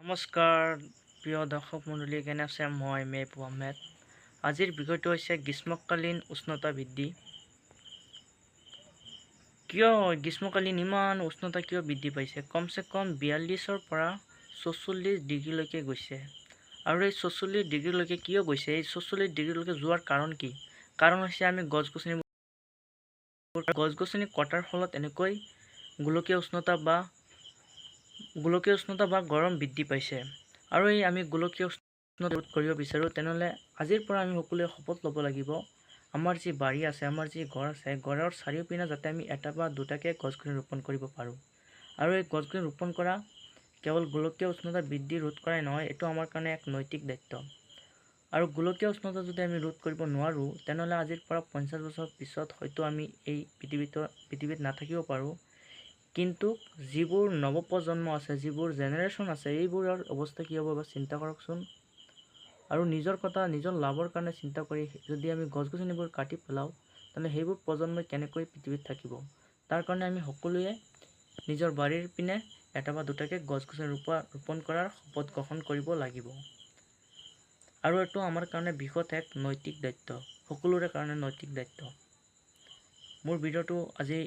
নমস্কাৰ প্ৰিয় দৰ্শক মণ্ডলী, কেনে আছে? মই মেহবুব আহমেদ। আজিৰ বিষয়টো হৈছে গ্ৰীষ্মকালীন উষ্ণতা বৃদ্ধি। কিয় গ্ৰীষ্মকালীন ইমান উষ্ণতা কিয় বৃদ্ধি পাইছে? কমচে কম 42ৰ পৰা 44 ডিগ্ৰীলৈকে গৈছে। আৰু এই 44 ডিগ্ৰীলৈকে কিয় গৈছে? এই 44 ডিগ্ৰীলৈকে যোৱাৰ কাৰণ কি? কাৰণ হৈছে আমি গছ-গছনি কটাৰ ফলত এনেকৈ গোলকীয় উষ্ণতা বা গৰম বৃদ্ধি পাইছে। আৰু এই আমি গোলকীয় উষ্ণতা ৰোধ কৰিব বিচাৰোঁ, তেনেহ'লে আজিৰ পৰা আমি সকলোৱে শপত ল'ব লাগিব, আমাৰ যি বাৰী আছে, আমাৰ যি ঘৰ আছে, ঘৰৰ চাৰিওপিনে যাতে আমি এটা বা দুটাকৈ গছ-গছনি ৰোপণ কৰিব পাৰোঁ। আৰু এই গছ-গছনি ৰোপণ কৰা কেৱল গোলকীয় উষ্ণতা বৃদ্ধি ৰোধ কৰাই নহয়, এইটো আমাৰ কাৰণে এক নৈতিক দায়িত্ব। আৰু গোলকীয় উষ্ণতা যদি আমি ৰোধ কৰিব নোৱাৰোঁ, তেনেহ'লে আজিৰ পৰা 50 বছৰ পিছত হয়তো আমি এই পৃথিৱীত নাথাকিব পাৰোঁ। কিন্তু যিবোৰ নৱপ্ৰজন্ম আছে, যিবোৰ জেনেৰেশ্যন আছে, এইবোৰৰ অৱস্থা কি হ'ব এবাৰ চিন্তা কৰকচোন। আৰু নিজৰ লাভৰ কাৰণে চিন্তা কৰি যদি আমি গছ-গছনিবোৰ কাটি পেলাওঁ, তেন্তে সেইবোৰ প্ৰজন্মই কেনেকৈ পৃথিৱীত থাকিব? তাৰ কাৰণে আমি সকলোৱে নিজৰ বাৰীৰ পিনে এটা বা দুটাকৈ গছ-গছনি ৰোপণ কৰাৰ শপত গ্ৰহণ কৰিব লাগিব। আৰু এইটো আমাৰ কাৰণে বৃহৎ এক নৈতিক দায়িত্ব, সকলোৰে কাৰণে নৈতিক দায়িত্ব। মোৰ ভিডিঅ'টো আজি